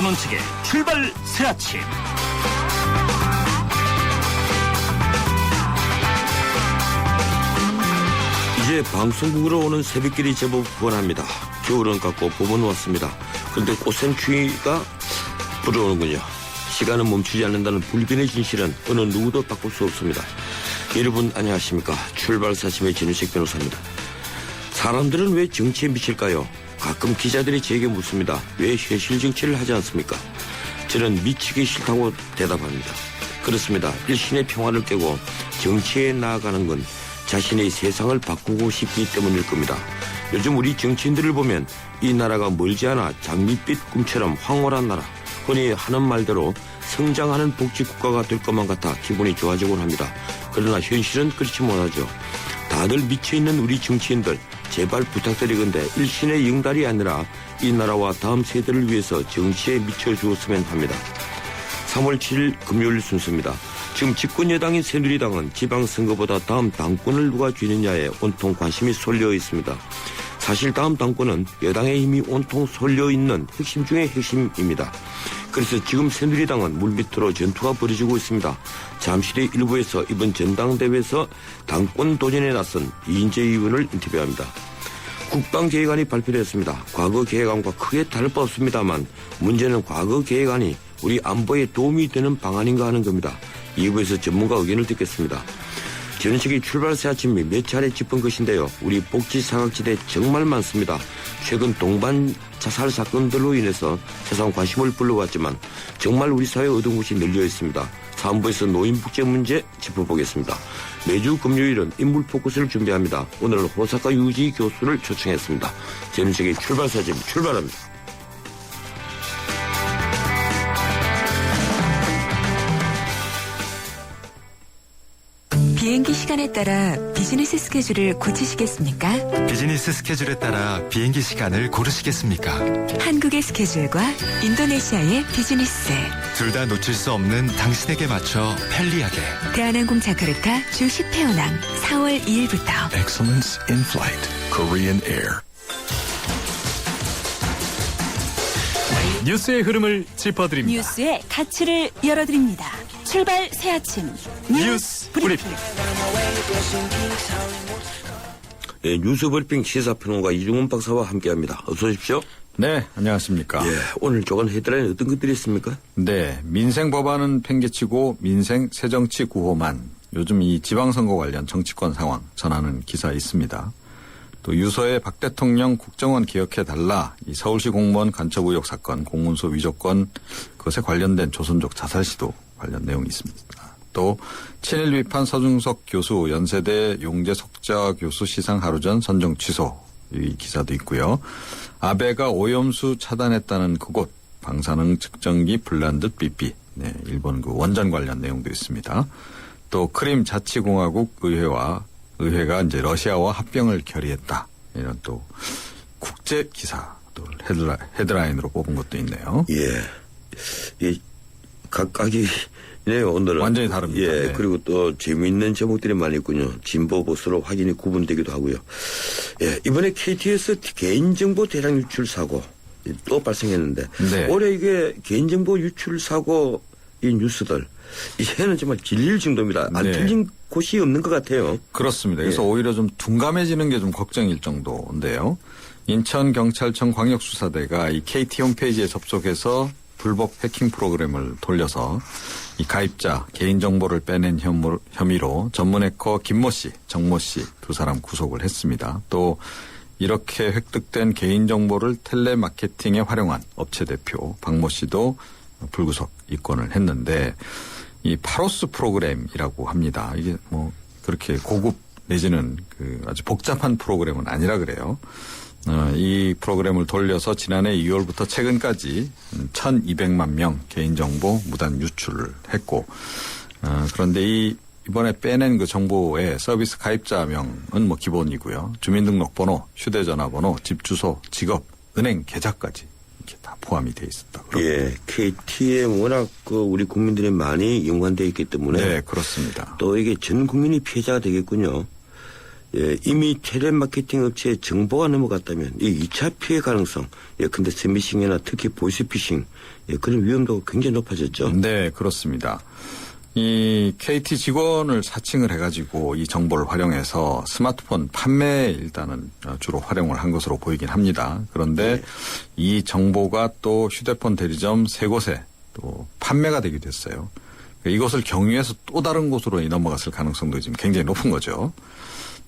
전원책의 출발 새아침. 이제 방송국으로 오는 새벽길이 제법 훤합니다. 겨울은 갔고 봄은 왔습니다. 그런데 꽃샘추위가 불어오는군요. 시간은 멈추지 않는다는 불변의 진실은 어느 누구도 바꿀 수 없습니다. 여러분 안녕하십니까. 출발 사심의 진우식 변호사입니다. 사람들은 왜 정치에 미칠까요? 가끔 기자들이 제게 묻습니다. 왜 현실 정치를 하지 않습니까? 저는 미치기 싫다고 대답합니다. 그렇습니다. 일신의 평화를 깨고 정치에 나아가는 건 자신의 세상을 바꾸고 싶기 때문일 겁니다. 요즘 우리 정치인들을 보면 이 나라가 멀지 않아 장밋빛 꿈처럼 황홀한 나라, 흔히 하는 말대로 성장하는 복지국가가 될 것만 같아 기분이 좋아지곤 합니다. 그러나 현실은 그렇지 못하죠. 다들 미쳐있는 우리 정치인들 제발 부탁드리건대 일신의 영달이 아니라 이 나라와 다음 세대를 위해서 정치에 미쳐주었으면 합니다. 3월 7일 금요일 순서입니다. 지금 집권 여당인 새누리당은 지방선거보다 다음 당권을 누가 쥐느냐에 온통 관심이 쏠려 있습니다. 사실 다음 당권은 여당의 힘이 온통 쏠려 있는 핵심 중의 핵심입니다. 그래서 지금 새누리당은 물밑으로 전투가 벌어지고 있습니다. 잠시 뒤 일부에서 이번 전당대회에서 당권 도전에 나선 이인재 의원을 인터뷰합니다. 국방계획안이 발표됐습니다. 과거 계획안과 크게 다를 바 없습니다만 문제는 과거 계획안이 우리 안보에 도움이 되는 방안인가 하는 겁니다. 2부에서 전문가 의견을 듣겠습니다. 전식이 출발 새아침이 몇 차례 짚은 것인데요. 우리 복지 사각지대 정말 많습니다. 최근 동반 자살 사건들로 인해서 세상 관심을 불러왔지만 정말 우리 사회 어두운 곳이 널려 있습니다. 3부에서 노인복지 문제 짚어보겠습니다. 매주 금요일은 인물 포커스를 준비합니다. 오늘은 호사카 유지 교수를 초청했습니다. 전식이 출발 새아침 출발합니다. 비행기 시간에 따라 비즈니스 스케줄을 고치시겠습니까? 비즈니스 스케줄에 따라 비행기 시간을 고르시겠습니까? 한국의 스케줄과 인도네시아의 비즈니스. 둘 다 놓칠 수 없는 당신에게 맞춰 편리하게. 대한항공 자카르타 주 10회 운항 4월 2일부터. Excellence in Flight, Korean Air. 뉴스의 흐름을 짚어드립니다. 뉴스의 가치를 열어드립니다. 출발 새아침 뉴스 브리핑. 예, 뉴스 브리핑 시사평론가 이중훈 박사와 함께합니다. 어서 오십시오. 네, 안녕하십니까. 예, 오늘 조간 헤드라인 어떤 것들이 있습니까? 네, 민생 법안은 팽개치고 민생 새정치 구호만. 요즘 이 지방선거 관련 정치권 상황 전하는 기사 있습니다. 또 유서의 박 대통령 국정원 기억해달라. 이 서울시 공무원 간첩 의혹 사건 공문서 위조건 그것에 관련된 조선족 자살 시도 관련 내용이 있습니다. 또 친일 위판 서중석 교수 연세대 용재 석좌 교수 시상 하루 전 선정 취소 이 기사도 있고요. 아베가 오염수 차단했다는 그곳 방사능 측정기 불난 듯 삐삐. 네, 일본 그 원전 관련 내용도 있습니다. 또 크림 자치공화국 의회가 이제 러시아와 합병을 결의했다. 이런 또 국제 기사도 헤드라인으로 뽑은 것도 있네요. 예. 이 각각이 네요, 오늘은. 완전히 다릅니다. 예, 네. 그리고 또 재미있는 제목들이 많이 있군요. 진보 보수로 확인이 구분되기도 하고요. 예, 이번에 KTX 개인정보 대량 유출 사고 또 발생했는데 네. 올해 이게 개인정보 유출 사고 이 뉴스들 이제는 정말 질릴 정도입니다. 안 네. 틀린 곳이 없는 것 같아요. 그렇습니다. 그래서 예. 오히려 좀 둔감해지는 게 좀 걱정일 정도인데요. 인천경찰청 광역수사대가 이 KT 홈페이지에 접속해서 불법 해킹 프로그램을 돌려서 이 가입자 개인정보를 빼낸 혐의로 전문 해커 김모 씨, 정모 씨 두 사람 구속을 했습니다. 또 이렇게 획득된 개인정보를 텔레마케팅에 활용한 업체 대표 박모 씨도 불구속 입건을 했는데 이 파로스 프로그램이라고 합니다. 이게 뭐 그렇게 고급 내지는 그 아주 복잡한 프로그램은 아니라 그래요. 이 프로그램을 돌려서 지난해 2월부터 최근까지 1,200만 명 개인정보 무단 유출을 했고, 그런데 이번에 빼낸 그 정보의 서비스 가입자명은 뭐 기본이고요. 주민등록번호, 휴대전화번호, 집 주소, 직업, 은행 계좌까지 이렇게 다 포함이 돼 있었다. 예, KT에 워낙 우리 국민들이 많이 연관되어 있기 때문에. 네, 그렇습니다. 또 이게 전 국민이 피해자가 되겠군요. 예, 이미 텔레마케팅 업체에 정보가 넘어갔다면 이 2차 피해 가능성, 근데 스미싱이나 특히 보이스피싱, 그런 위험도가 굉장히 높아졌죠. 네, 그렇습니다. 이 KT 직원을 사칭을 해가지고 이 정보를 활용해서 스마트폰 판매에 일단은 주로 활용을 한 것으로 보이긴 합니다. 그런데 이 정보가 또 휴대폰 대리점 3곳에 또 판매가 되기도 했어요. 이것을 경유해서 또 다른 곳으로 넘어갔을 가능성도 지금 굉장히 높은 거죠.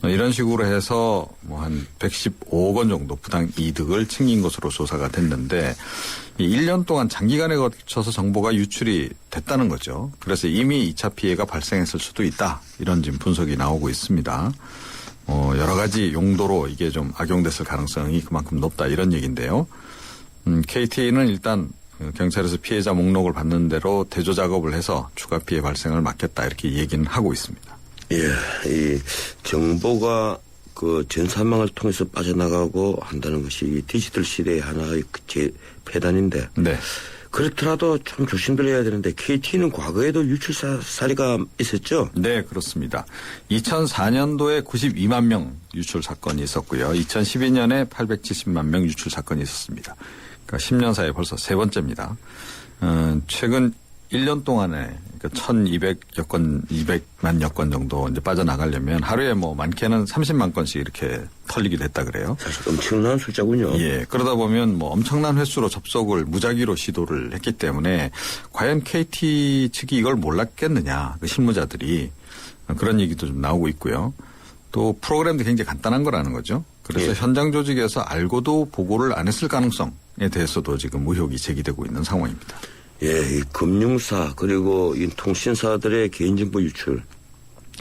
이런 식으로 해서 뭐 한 115억 원 정도 부당 이득을 챙긴 것으로 조사가 됐는데 이 1년 동안 장기간에 거쳐서 정보가 유출이 됐다는 거죠. 그래서 이미 2차 피해가 발생했을 수도 있다. 이런 지금 분석이 나오고 있습니다. 여러 가지 용도로 이게 좀 악용됐을 가능성이 그만큼 높다 이런 얘기인데요. KT는 일단 경찰에서 피해자 목록을 받는 대로 대조 작업을 해서 추가 피해 발생을 막겠다 이렇게 얘기는 하고 있습니다. 예, 이 정보가 그 전산망을 통해서 빠져나가고 한다는 것이 이 디지털 시대의 하나의 폐단인데. 네. 그렇더라도 좀 조심들 해야 되는데 KT는 과거에도 유출 사례가 있었죠? 네, 그렇습니다. 2004년도에 92만 명 유출 사건이 있었고요. 2012년에 870만 명 유출 사건이 있었습니다. 그러니까 10년 사이에 벌써 3번째입니다. 최근 1년 동안에 그러니까 1,200여 건, 200만여 건 정도 이제 빠져나가려면 하루에 뭐 많게는 30만 건씩 이렇게 털리기도 했다 그래요. 사실 엄청난 숫자군요. 예. 그러다 보면 뭐 엄청난 횟수로 접속을 무작위로 시도를 했기 때문에 과연 KT 측이 이걸 몰랐겠느냐. 그 실무자들이 그런 얘기도 좀 나오고 있고요. 또 프로그램도 굉장히 간단한 거라는 거죠. 그래서 예. 현장 조직에서 알고도 보고를 안 했을 가능성에 대해서도 지금 의혹이 제기되고 있는 상황입니다. 예, 이 금융사 그리고 이 통신사들의 개인정보 유출,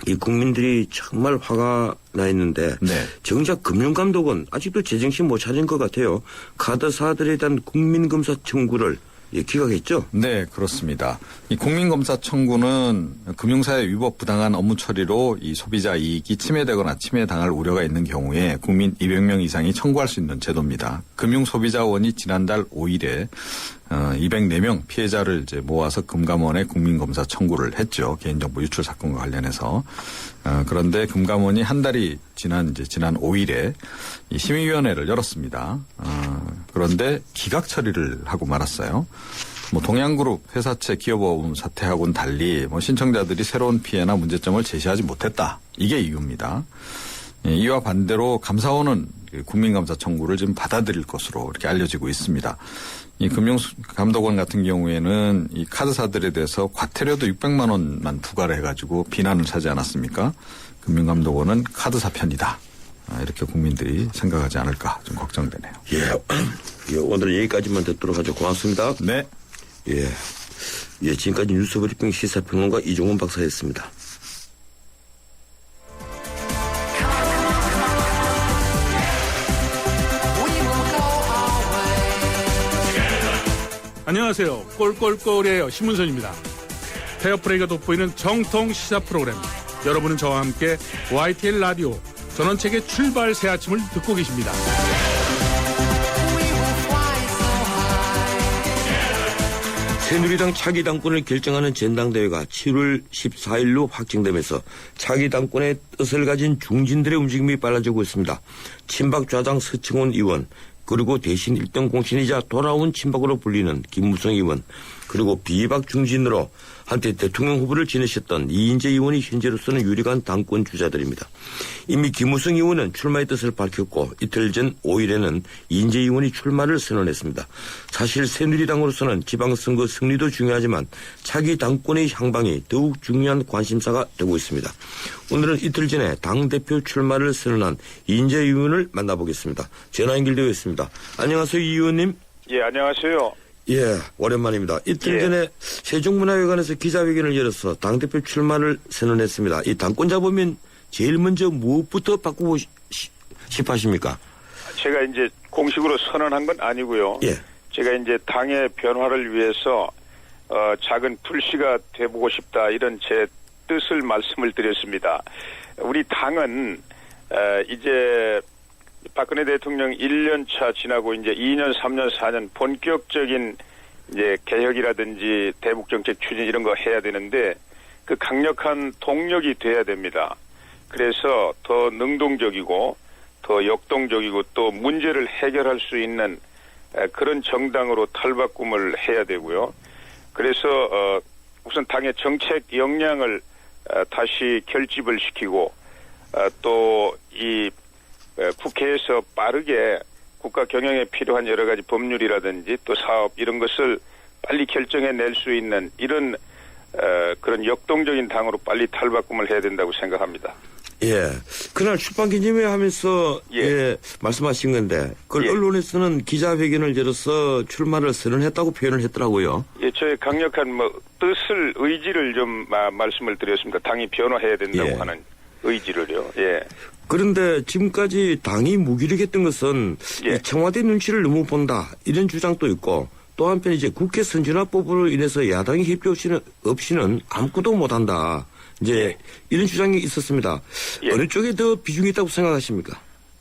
이 국민들이 정말 화가 나 있는데 네. 정작 금융감독은 아직도 제정신 못 차린 것 같아요. 카드사들에 대한 국민검사 청구를 기각했죠? 네, 그렇습니다. 이 국민검사 청구는 금융사의 위법 부당한 업무 처리로 이 소비자 이익이 침해되거나 침해당할 우려가 있는 경우에 국민 200명 이상이 청구할 수 있는 제도입니다. 금융소비자원이 지난달 5일에 204명 피해자를 이제 모아서 금감원에 국민검사 청구를 했죠. 개인정보 유출 사건과 관련해서. 그런데 금감원이 한 달이 지난 5일에 이 심의위원회를 열었습니다. 그런데 기각 처리를 하고 말았어요. 뭐 동양그룹 회사채 기업어음 사태하고는 달리 뭐 신청자들이 새로운 피해나 문제점을 제시하지 못했다. 이게 이유입니다. 이와 반대로 감사원은 국민감사 청구를 지금 받아들일 것으로 이렇게 알려지고 있습니다. 이 금융감독원 같은 경우에는 이 카드사들에 대해서 과태료도 600만 원만 부과를 해가지고 비난을 사지 않았습니까? 금융감독원은 카드사 편이다. 이렇게 국민들이 생각하지 않을까 좀 걱정되네요. 예, 오늘은 여기까지만 듣도록 하죠. 고맙습니다. 네. 예, 지금까지 뉴스브리핑 시사평론가 이종훈 박사였습니다. 안녕하세요. 꼴꼴꼴이에요. 신문선입니다. 페어플레이가 돋보이는 정통 시사 프로그램. 여러분은 저와 함께 YTN 라디오 전원책의 출발 새 아침을 듣고 계십니다. 새누리당 차기 당권을 결정하는 전당대회가 7월 14일로 확정되면서 차기 당권의 뜻을 가진 중진들의 움직임이 빨라지고 있습니다. 친박 좌장 서청원 의원, 그리고 대신 1등 공신이자 돌아온 친박으로 불리는 김무성 의원, 그리고 비박 중진으로 한때 대통령 후보를 지내셨던 이인재 의원이 현재로서는 유력한 당권 주자들입니다. 이미 김무성 의원은 출마의 뜻을 밝혔고 이틀 전 5일에는 이인재 의원이 출마를 선언했습니다. 사실 새누리당으로서는 지방선거 승리도 중요하지만 차기 당권의 향방이 더욱 중요한 관심사가 되고 있습니다. 오늘은 이틀 전에 당대표 출마를 선언한 이인재 의원을 만나보겠습니다. 전화 연결되어 있습니다. 안녕하세요, 이 의원님. 예, 안녕하세요. 예, 오랜만입니다. 이틀 전에 세종문화회관에서 기자회견을 열어서 당대표 출마를 선언했습니다. 이 당권 잡으면 제일 먼저 무엇부터 바꾸고 싶으십니까? 제가 이제 공식으로 선언한 건 아니고요. 예. 제가 이제 당의 변화를 위해서 작은 불씨가 돼보고 싶다, 이런 제 뜻을 말씀을 드렸습니다. 우리 당은 이제 박근혜 대통령 1년 차 지나고 이제 2년, 3년, 4년 본격적인 이제 개혁이라든지 대북정책 추진 이런 거 해야 되는데 그 강력한 동력이 돼야 됩니다. 그래서 더 능동적이고 더 역동적이고 또 문제를 해결할 수 있는 그런 정당으로 탈바꿈을 해야 되고요. 그래서 우선 당의 정책 역량을 다시 결집을 시키고 또 이 국회에서 빠르게 국가 경영에 필요한 여러 가지 법률이라든지 또 사업 이런 것을 빨리 결정해낼 수 있는 이런 그런 역동적인 당으로 빨리 탈바꿈을 해야 된다고 생각합니다. 예. 그날 출판기념회 하면서 예. 말씀하신 건데 그걸 예. 언론에서는 기자회견을 열어서 출마를 선언했다고 표현을 했더라고요. 예, 저의 강력한 뜻을 의지를 좀 말씀을 드렸습니다. 당이 변화해야 된다고 예. 하는 의지를요. 예. 그런데 지금까지 당이 무기력했던 것은 예. 이 청와대 눈치를 너무 본다 이런 주장도 있고 또 한편 이제 국회 선진화법으로 인해서 야당의 협조 없이는 아무것도 못한다. 이제 예. 이런 주장이 있었습니다. 예. 어느 쪽에 더 비중이 있다고 생각하십니까?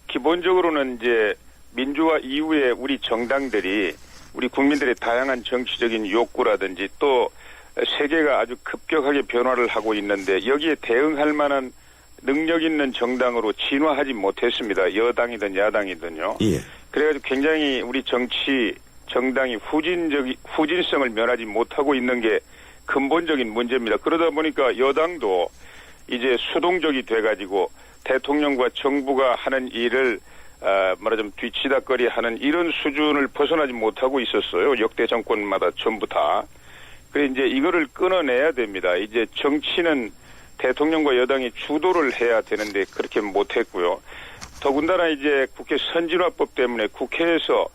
기본적으로는 이제 민주화 이후에 우리 정당들이 우리 국민들의 다양한 정치적인 욕구라든지 또 세계가 아주 급격하게 변화를 하고 있는데 여기에 대응할 만한 능력 있는 정당으로 진화하지 못했습니다. 여당이든 야당이든요. 예. 그래가지고 굉장히 우리 정당이 후진성을 면하지 못하고 있는 게 근본적인 문제입니다. 그러다 보니까 여당도 이제 수동적이 돼가지고 대통령과 정부가 하는 일을 말하자면 뒤치다거리 하는 이런 수준을 벗어나지 못하고 있었어요. 역대 정권마다 전부 다. 그래 이제 이거를 끊어내야 됩니다. 이제 정치는 대통령과 여당이 주도를 해야 되는데 그렇게 못했고요. 더군다나 이제 국회 선진화법 때문에 국회에서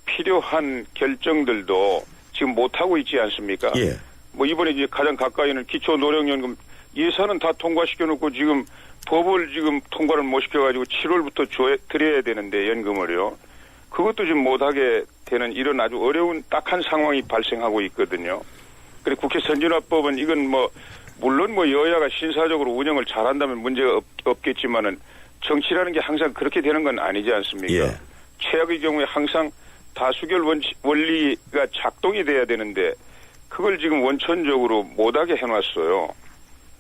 필요한 결정들도 지금 못하고 있지 않습니까? 예. 뭐 이번에 이제 가장 가까이 있는 기초노령연금 예산은 다 통과시켜놓고 지금 법을 지금 통과를 못 시켜가지고 7월부터 드려야 되는데 연금을요. 그것도 지금 못하게 되는 이런 아주 어려운 딱한 상황이 발생하고 있거든요. 그리고 국회 선진화법은 이건 물론 여야가 신사적으로 운영을 잘한다면 문제가 없겠지만은 정치라는 게 항상 그렇게 되는 건 아니지 않습니까? 예. 최악의 경우에 항상 다수결 원리가 작동이 돼야 되는데 그걸 지금 원천적으로 못하게 해놨어요.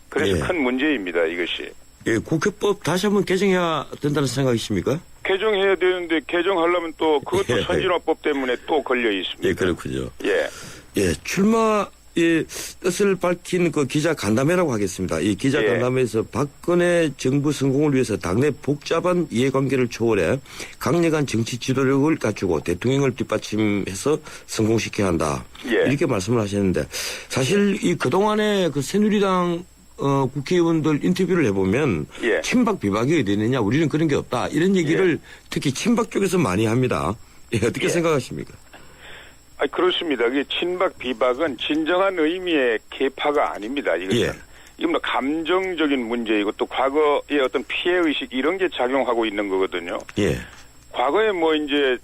그래서 예. 큰 문제입니다, 이것이. 예, 국회법 다시 한번 개정해야 된다는 생각이십니까? 개정해야 되는데 개정하려면 또 그것도 예. 선진화법 때문에 또 걸려 있습니다. 예, 그렇군요. 예. 예, 출마 뜻을 밝힌 그 기자 간담회라고 하겠습니다. 이 기자 예. 간담회에서 박근혜 정부 성공을 위해서 당내 복잡한 이해관계를 초월해 강력한 정치 지도력을 갖추고 대통령을 뒷받침해서 성공시켜야 한다. 예. 이렇게 말씀을 하셨는데 사실 이 그동안에 그 새누리당 국회의원들 인터뷰를 해보면 예. 친박 비박이 어디 있느냐 우리는 그런 게 없다 이런 얘기를 특히 친박 쪽에서 많이 합니다. 예, 어떻게 예. 생각하십니까? 그렇습니다. 이게 친박 비박은 진정한 의미의 계파가 아닙니다. 이것은. 예. 이건 감정적인 문제이고 또 과거의 어떤 피해의식 이런 게 작용하고 있는 거거든요. 예. 과거에 이제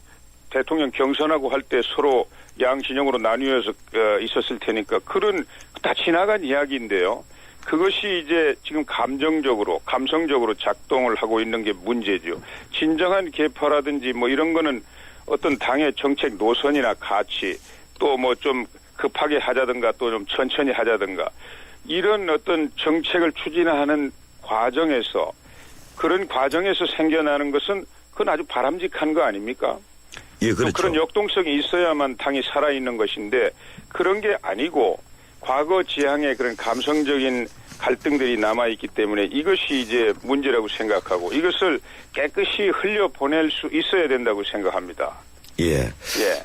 대통령 경선하고 할 때 서로 양진영으로 나뉘어서 있었을 테니까 그런 다 지나간 이야기인데요. 그것이 이제 지금 감성적으로 작동을 하고 있는 게 문제죠. 진정한 계파라든지 이런 거는 어떤 당의 정책 노선이나 가치 또 좀 급하게 하자든가 또 좀 천천히 하자든가 이런 어떤 정책을 추진하는 과정에서 그런 과정에서 생겨나는 것은 그건 아주 바람직한 거 아닙니까? 예, 그렇죠. 그런 역동성이 있어야만 당이 살아있는 것인데 그런 게 아니고 과거 지향의 그런 감성적인 갈등들이 남아있기 때문에 이것이 이제 문제라고 생각하고 이것을 깨끗이 흘려보낼 수 있어야 된다고 생각합니다. 예. 예.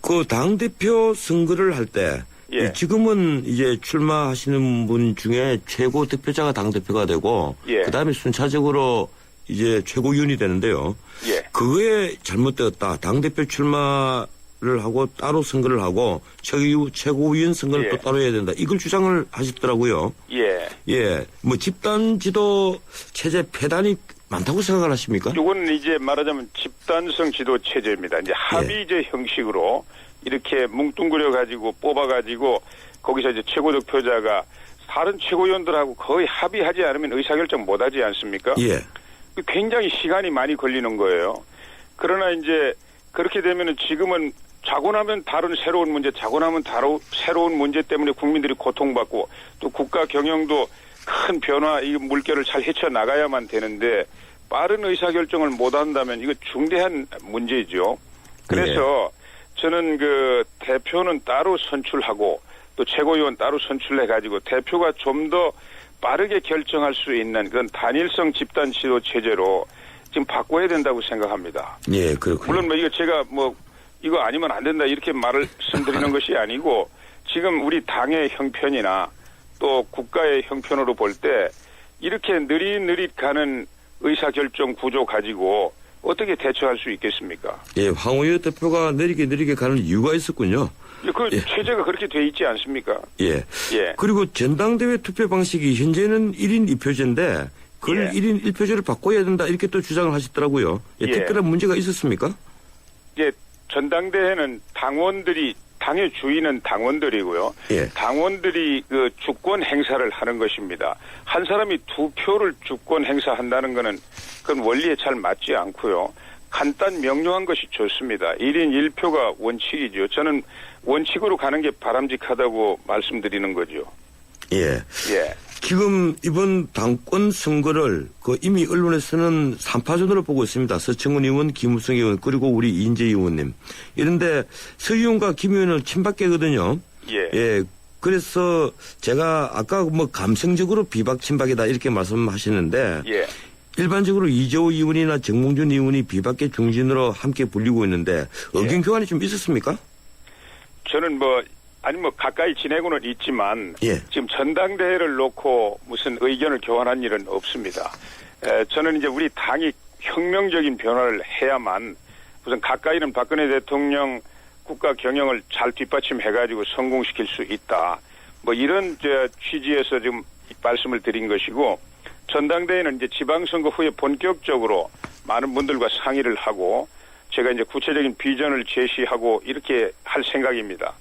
그 당대표 선거를 할 때 예. 지금은 이제 출마하시는 분 중에 최고 득표자가 당대표가 되고 예. 그다음에 순차적으로 이제 최고위원이 되는데요. 예. 그거에 잘못되었다. 당대표 출마를 하고 따로 선거를 하고 최고위원 선거를 예. 또 따로 해야 된다. 이걸 주장을 하셨더라고요. 예. 예. 집단 지도 체제 폐단이 많다고 생각을 하십니까? 이건 이제 말하자면 집단성 지도 체제입니다. 이제 합의제 형식으로 이렇게 뭉뚱그려 가지고 뽑아 가지고 거기서 이제 최고 득표자가 다른 최고위원들하고 거의 합의하지 않으면 의사결정 못 하지 않습니까? 예. 굉장히 시간이 많이 걸리는 거예요. 그러나 이제 그렇게 되면은 지금은 자고 나면 다른 새로운 문제, 자고 나면 새로운 문제 때문에 국민들이 고통받고 또 국가 경영도 큰 변화, 이 물결을 잘 헤쳐나가야만 되는데 빠른 의사결정을 못한다면 이거 중대한 문제죠. 그래서 저는 그 대표는 따로 선출하고 또 최고위원 따로 선출해가지고 대표가 좀 더 빠르게 결정할 수 있는 그런 단일성 집단 지도 체제로 지금 바꿔야 된다고 생각합니다. 예, 그렇군요. 물론 뭐 이거 제가 뭐 이거 아니면 안 된다 이렇게 말씀드리는 것이 아니고 지금 우리 당의 형편이나 또 국가의 형편으로 볼 때 이렇게 느릿느릿 가는 의사결정 구조 가지고 어떻게 대처할 수 있겠습니까? 예, 황우여 대표가 느리게 가는 이유가 있었군요. 그 체제가 그렇게 돼 있지 않습니까? 예. 예. 그리고 전당대회 투표 방식이 현재는 1인 2표제인데 그걸 예. 1인 1표제를 바꿔야 된다 이렇게 또 주장을 하시더라고요. 예, 예. 특별한 문제가 있었습니까? 이제 전당대회는 당원들이 당의 주인은 당원들이고요. 예. 당원들이 그 주권 행사를 하는 것입니다. 한 사람이 2표를 주권 행사한다는 것은 그건 원리에 잘 맞지 않고요. 간단 명료한 것이 좋습니다. 1인 1표가 원칙이죠. 저는 원칙으로 가는 게 바람직하다고 말씀드리는 거죠. 예. 예. 지금 이번 당권 선거를 그 이미 언론에서는 3파전으로 보고 있습니다. 서청원 의원, 김우성 의원 그리고 우리 이인재 의원님. 이런데 서 의원과 김 의원은 친박계거든요. 예. 예. 그래서 제가 아까 뭐 감성적으로 비박 친박이다 이렇게 말씀하시는데 예. 일반적으로 이재호 의원이나 정몽준 의원이 비박계 중진으로 함께 불리고 있는데 의견 교환이 좀 있었습니까? 저는 뭐 가까이 지내고는 있지만 예. 지금 전당대회를 놓고 무슨 의견을 교환한 일은 없습니다. 저는 이제 우리 당이 혁명적인 변화를 해야만 무슨 가까이는 박근혜 대통령 국가 경영을 잘 뒷받침해가지고 성공시킬 수 있다. 뭐 이런 취지에서 지금 말씀을 드린 것이고 전당대회는 이제 지방선거 후에 본격적으로 많은 분들과 상의를 하고 제가 이제 구체적인 비전을 제시하고 이렇게 할 생각입니다.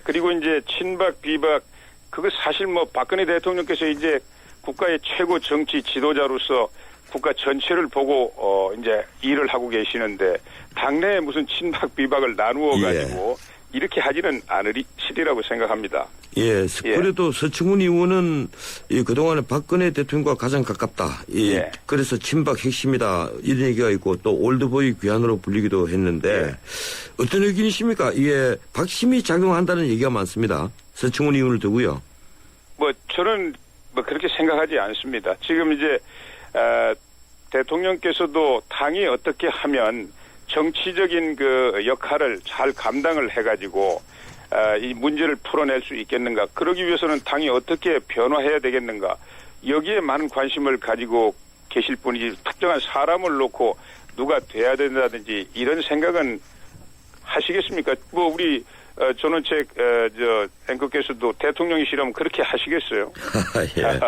그리고 이제 친박, 비박, 그거 사실 뭐 박근혜 대통령께서 이제 국가의 최고 정치 지도자로서 국가 전체를 보고 이제 일을 하고 계시는데 당내에 무슨 친박, 비박을 나누어 가지고 이렇게 하지는 않으시리라고 생각합니다. 예, 그래도 서청원 의원은 그동안에 박근혜 대통령과 가장 가깝다. 예. 그래서 친박 핵심이다. 이런 얘기가 있고 또 올드보이 귀환으로 불리기도 했는데 어떤 의견이십니까? 이게 박심이 작용한다는 얘기가 많습니다. 서청원 의원을 두고요. 뭐 저는 뭐 그렇게 생각하지 않습니다. 지금 이제 대통령께서도 당이 어떻게 하면 정치적인 그 역할을 잘 감당을 해가지고 이 문제를 풀어낼 수 있겠는가. 그러기 위해서는 당이 어떻게 변화해야 되겠는가. 여기에 많은 관심을 가지고 계실 분이지 특정한 사람을 놓고 누가 돼야 된다든지 이런 생각은 하시겠습니까? 뭐 우리 전원책 앵커께서도 대통령이시라면 그렇게 하시겠어요? 예.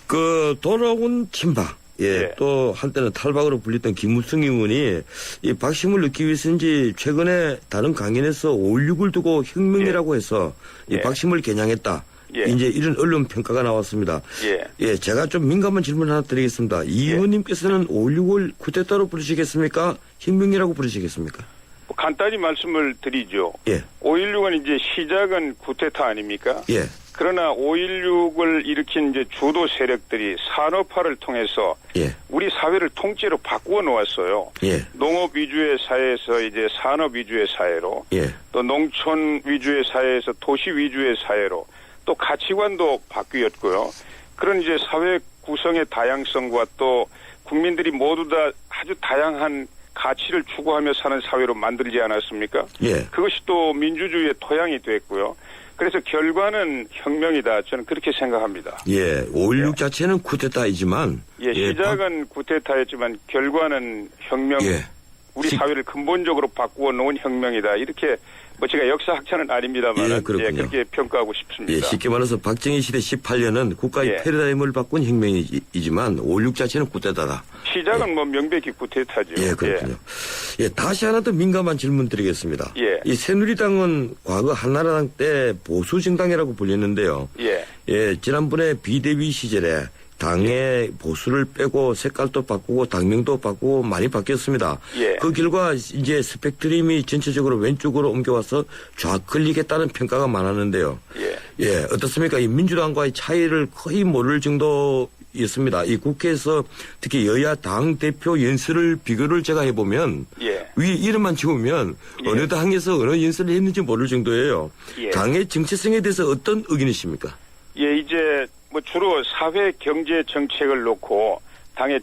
그 돌아온 친박. 예, 예. 또 한때는 탈박으로 불렸던 김우성 의원이 이 박심을 넣기 위해서인지 최근에 다른 강연에서 5.16을 두고 혁명이라고 해서 이 예. 박심을 겨냥했다. 예. 이제 이런 언론 평가가 나왔습니다. 예. 예, 제가 좀 민감한 질문 하나 드리겠습니다. 이 의원님께서는 5.16을 쿠데타로 부르시겠습니까? 혁명이라고 부르시겠습니까? 뭐 간단히 말씀을 드리죠. 예. 5.16은 이제 시작은 쿠데타 아닙니까? 예. 그러나 5.16을 일으킨 이제 주도 세력들이 산업화를 통해서 예. 우리 사회를 통째로 바꾸어 놓았어요. 예. 농업 위주의 사회에서 이제 산업 위주의 사회로 예. 또 농촌 위주의 사회에서 도시 위주의 사회로 또 가치관도 바뀌었고요. 그런 이제 사회 구성의 다양성과 또 국민들이 모두 다 아주 다양한 가치를 추구하며 사는 사회로 만들지 않았습니까? 예. 그것이 또 민주주의의 토양이 됐고요. 그래서 결과는 혁명이다. 저는 그렇게 생각합니다. 예. 5.16 자체는 쿠데타이지만 시작은 쿠데타였지만 결과는 혁명, 예. 우리 사회를 근본적으로 바꾸어 놓은 혁명이다. 이렇게 뭐 제가 역사학자는 아닙니다만 예, 그렇군요. 그렇게 평가하고 싶습니다. 예, 쉽게 말해서 박정희 시대 18년은 국가의 예. 패러다임을 바꾼 혁명이지만 5.16 자체는 쿠데타다. 시작은 뭐 명백히 쿠데타죠. 예, 그렇군요. 예, 다시 하나 더 민감한 질문 드리겠습니다. 예. 이 새누리당은 과거 한나라당 때 보수 정당이라고 불렸는데요. 예. 예, 지난번에 비대위 시절에 당의 보수를 빼고 색깔도 바꾸고 당명도 바꾸고 많이 바뀌었습니다. 예. 그 결과 이제 스펙트럼이 전체적으로 왼쪽으로 옮겨와서 좌클릭했다는 평가가 많았는데요. 예, 어떻습니까? 이 민주당과의 차이를 거의 모를 정도였습니다. 이 국회에서 특히 여야 당 대표 연설을 비교를 제가 해보면 예. 위 이름만 지우면 어느 당에서 어느 연설을 했는지 모를 정도예요. 예. 당의 정체성에 대해서 어떤 의견이십니까? 예, 이제 뭐 주로 사회 경제 정책을 놓고 당의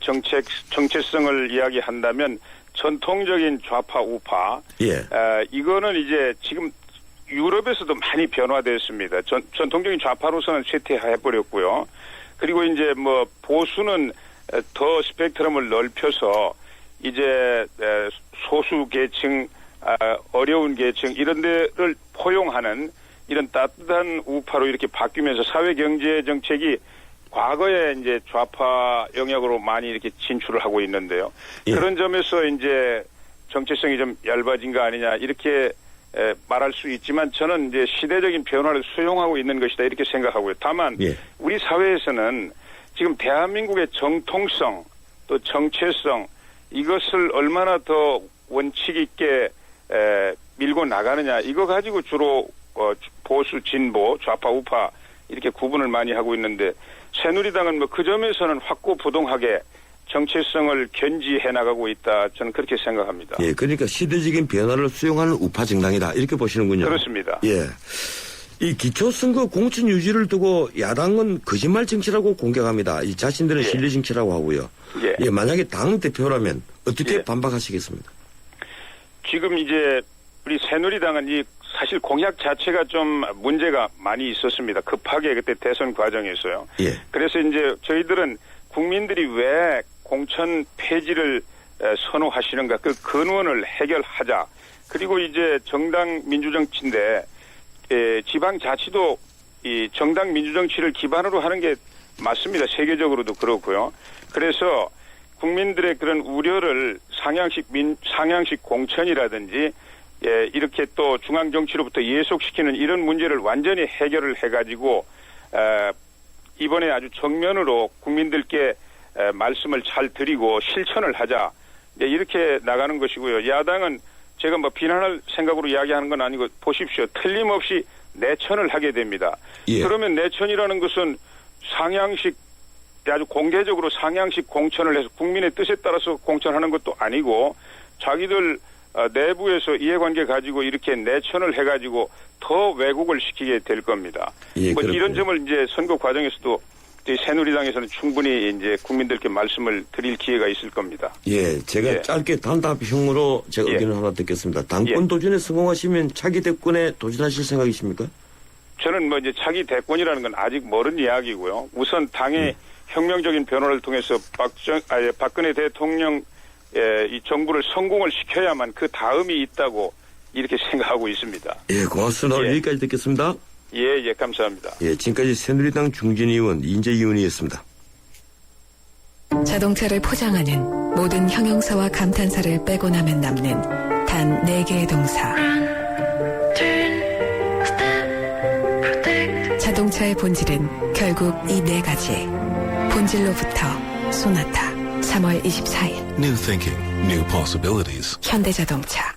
정체성을 이야기한다면 전통적인 좌파 우파 예. 이거는 이제 지금 유럽에서도 많이 변화됐습니다. 전통적인 좌파로서는 쇠퇴해버렸고요. 그리고 이제 뭐 보수는 더 스펙트럼을 넓혀서 이제 소수 계층, 어려운 계층 이런 데를 포용하는 이런 따뜻한 우파로 이렇게 바뀌면서 사회 경제 정책이 과거에 이제 좌파 영역으로 많이 이렇게 진출을 하고 있는데요. 예. 그런 점에서 이제 정체성이 좀 얇아진 거 아니냐 이렇게 말할 수 있지만 저는 이제 시대적인 변화를 수용하고 있는 것이다 이렇게 생각하고요. 다만 예. 우리 사회에서는 지금 대한민국의 정통성 또 정체성 이것을 얼마나 더 원칙 있게 밀고 나가느냐 이거 가지고 주로 보수 진보 좌파 우파 이렇게 구분을 많이 하고 있는데 새누리당은 뭐 그 점에서는 확고부동하게 정체성을 견지해 나가고 있다. 저는 그렇게 생각합니다. 예, 그러니까 시대적인 변화를 수용하는 우파 정당이다. 이렇게 보시는군요. 그렇습니다. 예. 이 기초선거 공천 유지를 두고 야당은 거짓말 정치라고 공격합니다. 이 자신들은 예. 실리 정치라고 하고요. 예. 예, 만약에 당 대표라면 어떻게 예. 반박하시겠습니까? 지금 이제 우리 새누리당은 이 사실 공약 자체가 좀 문제가 많이 있었습니다. 급하게 그때 대선 과정에서요. 예. 그래서 이제 저희들은 국민들이 왜 공천 폐지를 선호하시는가 그 근원을 해결하자. 그리고 이제 정당 민주정치인데 지방자치도 이 정당 민주정치를 기반으로 하는 게 맞습니다. 세계적으로도 그렇고요. 그래서 국민들의 그런 우려를 상향식 공천이라든지 이렇게 또 중앙정치로부터 예속시키는 이런 문제를 완전히 해결을 해가지고 이번에 아주 정면으로 국민들께 말씀을 잘 드리고 실천을 하자 이렇게 나가는 것이고요. 야당은 제가 뭐 비난할 생각으로 이야기하는 건 아니고 보십시오. 틀림없이 내천을 하게 됩니다. 예. 그러면 내천이라는 것은 상향식 아주 공개적으로 상향식 공천을 해서 국민의 뜻에 따라서 공천하는 것도 아니고 자기들 내부에서 이해관계 가지고 이렇게 내천을 해가지고 더 왜곡을 시키게 될 겁니다. 예, 뭐 이런 그렇군요. 점을 이제 선거 과정에서도 새누리당에서는 충분히 이제 국민들께 말씀을 드릴 기회가 있을 겁니다. 예, 제가 예. 짧게 단답형으로 제가 예. 의견을 하나 듣겠습니다. 당권 예. 도전에 성공하시면 차기 대권에 도전하실 생각이십니까? 저는 뭐 이제 차기 대권이라는 건 아직 멀은 이야기고요. 우선 당의 혁명적인 변화를 통해서 박근혜 대통령 이 정부를 성공을 시켜야만 그 다음이 있다고 이렇게 생각하고 있습니다. 예, 고맙습니다. 예. 여기까지 듣겠습니다. 예, 감사합니다. 예, 지금까지 새누리당 중진 의원 이인재 의원이었습니다. 자동차를 포장하는 모든 형용사와 감탄사를 빼고 나면 남는 단 4개의 동사. 자동차의 본질은 결국 이 4가지. 본질로부터 소나타. 3월 24일 New thinking, new possibilities. 현대자동차.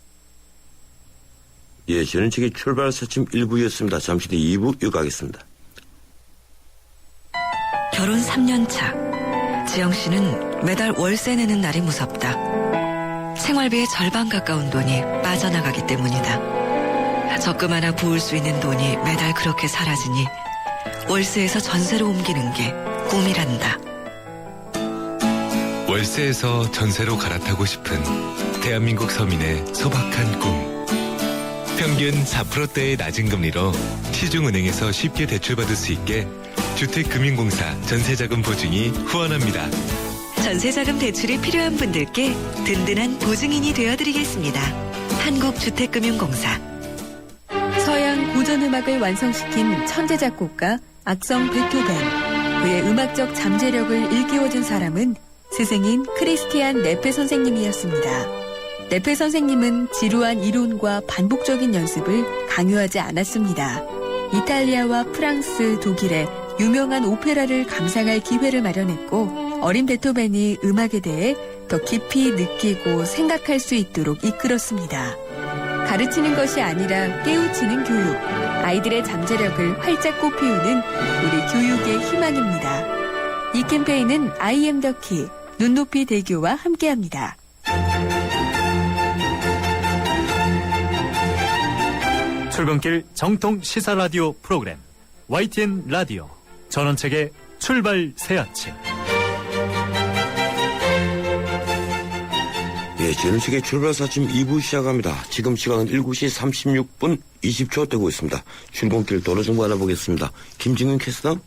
예, 저는 책의 출발 사침 1부였습니다. 잠시 뒤 2부 이어가겠습니다. 결혼 3년 차. 지영 씨는 매달 월세 내는 날이 무섭다. 생활비의 절반 가까운 돈이 빠져나가기 때문이다. 적금 하나 부을 수 있는 돈이 매달 그렇게 사라지니 월세에서 전세로 옮기는 게 꿈이란다. 월세에서 전세로 갈아타고 싶은 대한민국 서민의 소박한 꿈. 평균 4%대의 낮은 금리로 시중은행에서 쉽게 대출받을 수 있게 주택금융공사 전세자금 보증이 후원합니다. 전세자금 대출이 필요한 분들께 든든한 보증인이 되어드리겠습니다. 한국주택금융공사. 서양 고전음악을 완성시킨 천재 작곡가 악성 베토벤. 그의 음악적 잠재력을 일깨워준 사람은 스승인 크리스티안 네페 선생님이었습니다. 네페 선생님은 지루한 이론과 반복적인 연습을 강요하지 않았습니다. 이탈리아와 프랑스, 독일의 유명한 오페라를 감상할 기회를 마련했고 어린 베토벤이 음악에 대해 더 깊이 느끼고 생각할 수 있도록 이끌었습니다. 가르치는 것이 아니라 깨우치는 교육, 아이들의 잠재력을 활짝 꽃피우는 우리 교육의 희망입니다. 이 캠페인은 I am the key, 눈높이 대교와 함께합니다. 출근길 정통 시사 라디오 프로그램 YTN 라디오 전원책의 출발 새 아침. 예, 전원책의 출발 새 아침 2부 시작합니다. 지금 시간은 7시 36분 20초 되고 있습니다. 출근길 도로 정보 알아보겠습니다. 김진근 캐스터.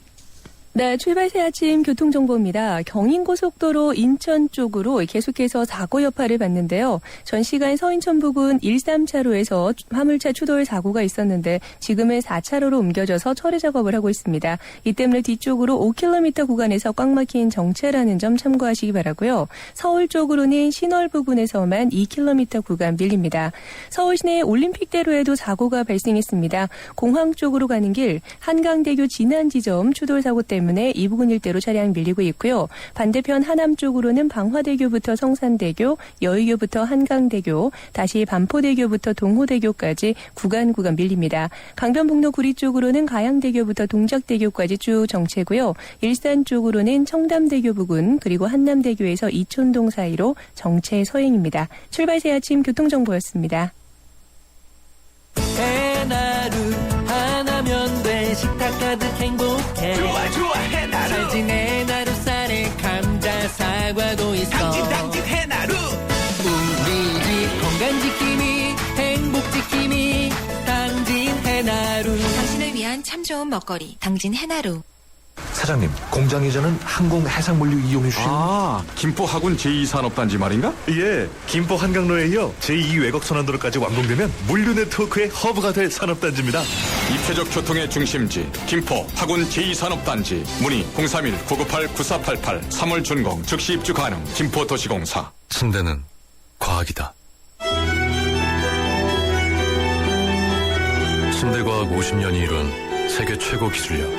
네, 출발 새 아침 교통정보입니다. 경인고속도로 인천 쪽으로 계속해서 사고 여파를 받는데요. 전 시간 서인천 부근 13차로에서 화물차 추돌 사고가 있었는데 지금은 4차로로 옮겨져서 처리 작업을 하고 있습니다. 이 때문에 뒤쪽으로 5km 구간에서 꽉 막힌 정체라는 점 참고하시기 바라고요. 서울 쪽으로는 신월 부근에서만 2km 구간 밀립니다. 서울 시내 올림픽대로에도 사고가 발생했습니다. 공항 쪽으로 가는 길 한강대교 진안 지점 추돌 사고 때문에 이 부근 일대로 차량 밀리고 있고요. 반대편 하남 쪽으로는 방화대교부터 성산대교, 여의교부터 한강대교, 다시 반포대교부터 동호대교까지 구간 밀립니다. 강변북로 구리 쪽으로는 가양대교부터 동작대교까지 쭉 정체고요. 일산 쪽으로는 청담대교 부근 그리고 한남대교에서 이촌동 사이로 정체 서행입니다. 출발 새 아침 교통정보였습니다. 해나루 하나면 돼 식탁 가득 행복해 좋아 해나루 잘 지내 나루 쌀에 감자 사과도 있어 당진 해나루 우리 집 건강 지킴이 행복 지킴이 당진 해나루 당신을 위한 참 좋은 먹거리 당진 해나루. 사장님, 공장 이전은 항공 해상물류 이용해 주신 김포 학운 제2산업단지 말인가? 예, 김포 한강로에 이어 제2 외곽 선안도로까지 완공되면 물류 네트워크의 허브가 될 산업단지입니다. 입체적 교통의 중심지 김포 학운 제2산업단지 문의 031-998-9488 3월 준공 즉시 입주 가능 김포도시공사. 침대는 과학이다. 침대과학 50년이 이룬 세계 최고 기술력.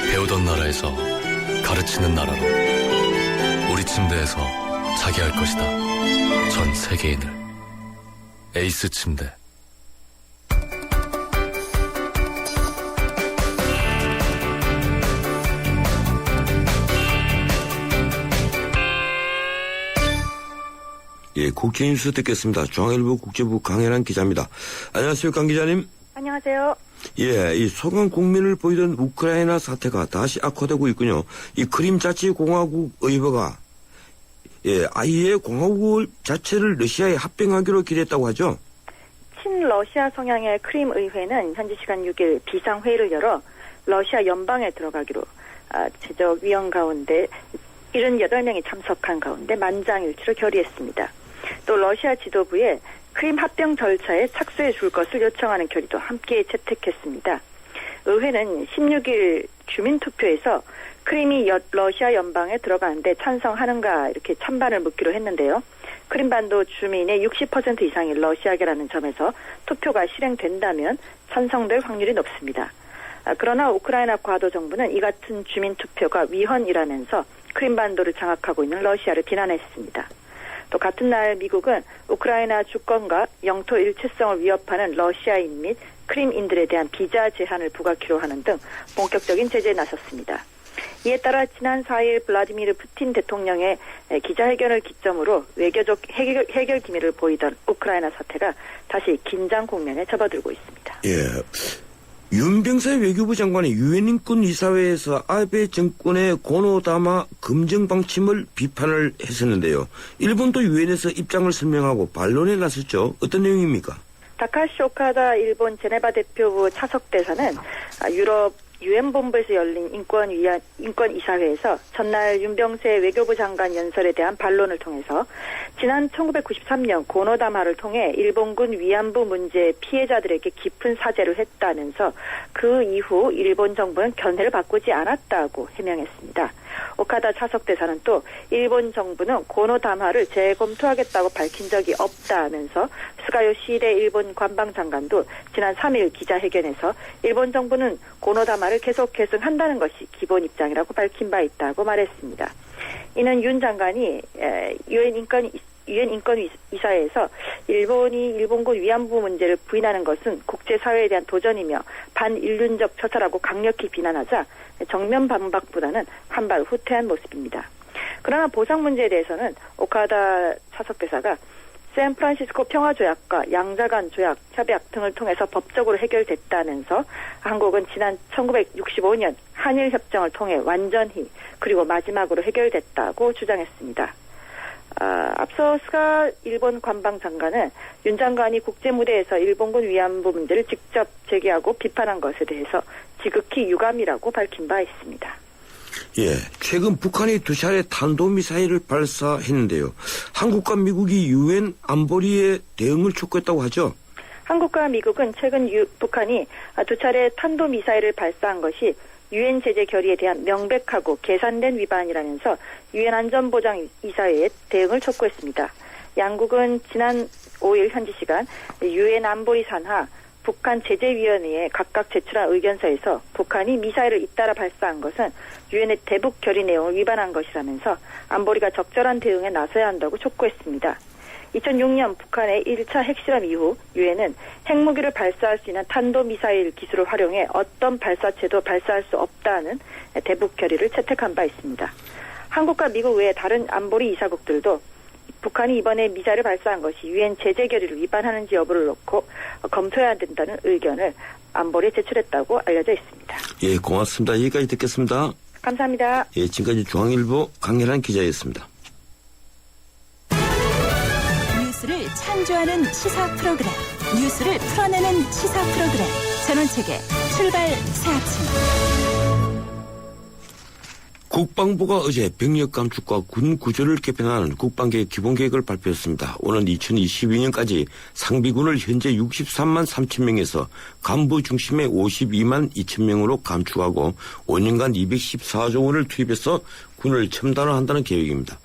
배우던 나라에서 가르치는 나라로 우리 침대에서 자기 할 것이다. 전 세계인을. 에이스 침대. 예, 국제뉴스 듣겠습니다. 중앙일보 국제부 강혜란 기자입니다. 안녕하세요, 강 기자님. 안녕하세요. 예, 이 소강 국민을 보이던 우크라이나 사태가 다시 악화되고 있군요. 이 크림 자치공화국 의회가 아예 공화국 자체를 러시아에 합병하기로 기대했다고 하죠. 친러시아 성향의 크림 의회는 현지 시간 6일 비상회의를 열어 러시아 연방에 들어가기로 제적위원 가운데 78명이 참석한 가운데 만장일치로 결의했습니다. 또 러시아 지도부에 크림 합병 절차에 착수해 줄 것을 요청하는 결의도 함께 채택했습니다. 의회는 16일 주민투표에서 크림이 러시아 연방에 들어가는데 찬성하는가 이렇게 찬반을 묻기로 했는데요. 크림반도 주민의 60% 이상이 러시아계라는 점에서 투표가 실행된다면 찬성될 확률이 높습니다. 그러나 우크라이나 과도 정부는 이 같은 주민투표가 위헌이라면서 크림반도를 장악하고 있는 러시아를 비난했습니다. 또 같은 날 미국은 우크라이나 주권과 영토 일체성을 위협하는 러시아인 및 크림인들에 대한 비자 제한을 부과키로 하는 등 본격적인 제재에 나섰습니다. 이에 따라 지난 4일 블라디미르 푸틴 대통령의 기자회견을 기점으로 외교적 해결 기미를 보이던 우크라이나 사태가 다시 긴장 국면에 접어들고 있습니다. 예. 윤병세 외교부 장관이 유엔 인권 이사회에서 아베 정권의 고노다마 검증 방침을 비판을 했었는데요. 일본도 유엔에서 입장을 설명하고 반론에 나섰죠. 어떤 내용입니까? 다카시 오카다 일본 제네바 대표부 차석 대사는 유럽 유엔 본부에서 열린 인권 이사회에서 전날 윤병세 외교부 장관 연설에 대한 반론을 통해서 지난 1993년 고노다마를 통해 일본군 위안부 문제 피해자들에게 깊은 사죄를 했다면서 그 이후 일본 정부는 견해를 바꾸지 않았다고 해명했습니다. 오카다 차석 대사는 또 일본 정부는 고노다마를 재검토하겠다고 밝힌 적이 없다면서 스가요시대 일본 관방장관도 지난 3일 기자회견에서 일본 정부는 고노다마 말을 계속 계승한다는 것이 기본 입장이라고 밝힌 바 있다고 말했습니다. 이는 윤 장관이 유엔 인권이사회에서 일본이 일본군 위안부 문제를 부인하는 것은 국제사회에 대한 도전이며 반인륜적 처사라고 강력히 비난하자 정면 반박보다는 한 발 후퇴한 모습입니다. 그러나 보상 문제에 대해서는 오카다 차석대사가 샌프란시스코 평화조약과 양자간 조약, 협약 등을 통해서 법적으로 해결됐다면서 한국은 지난 1965년 한일협정을 통해 완전히 그리고 마지막으로 해결됐다고 주장했습니다. 앞서 스가 일본 관방장관은 윤 장관이 국제무대에서 일본군 위안부 문제를 직접 제기하고 비판한 것에 대해서 지극히 유감이라고 밝힌 바 있습니다. 예, 최근 북한이 2차례 탄도미사일을 발사했는데요. 한국과 미국이 유엔 안보리의 대응을 촉구했다고 하죠? 한국과 미국은 최근 북한이 2차례 탄도미사일을 발사한 것이 유엔 제재 결의에 대한 명백하고 계산된 위반이라면서 유엔 안전보장이사회에 대응을 촉구했습니다. 양국은 지난 5일 현지 시간 유엔 안보리 산하 북한 제재위원회에 각각 제출한 의견서에서 북한이 미사일을 잇따라 발사한 것은 유엔의 대북 결의 내용을 위반한 것이라면서 안보리가 적절한 대응에 나서야 한다고 촉구했습니다. 2006년 북한의 1차 핵실험 이후 유엔은 핵무기를 발사할 수 있는 탄도미사일 기술을 활용해 어떤 발사체도 발사할 수 없다는 대북 결의를 채택한 바 있습니다. 한국과 미국 외에 다른 안보리 이사국들도 북한이 이번에 미사일을 발사한 것이 유엔 제재 결의를 위반하는지 여부를 놓고 검토해야 된다는 의견을 안보리에 제출했다고 알려져 있습니다. 예, 고맙습니다. 여기까지 듣겠습니다. 감사합니다. 예, 지금까지 중앙일보 강혜란 기자였습니다. 뉴스를 창조하는 시사 프로그램, 뉴스를 풀어내는 시사 프로그램, 전원책의 출발 새 아침. 국방부가 어제 병력 감축과 군 구조를 개편하는 국방계획 기본계획을 발표했습니다. 오는 2022년까지 상비군을 현재 63만 3천 명에서 간부 중심의 52만 2천 명으로 감축하고 5년간 214조 원을 투입해서 군을 첨단화한다는 계획입니다.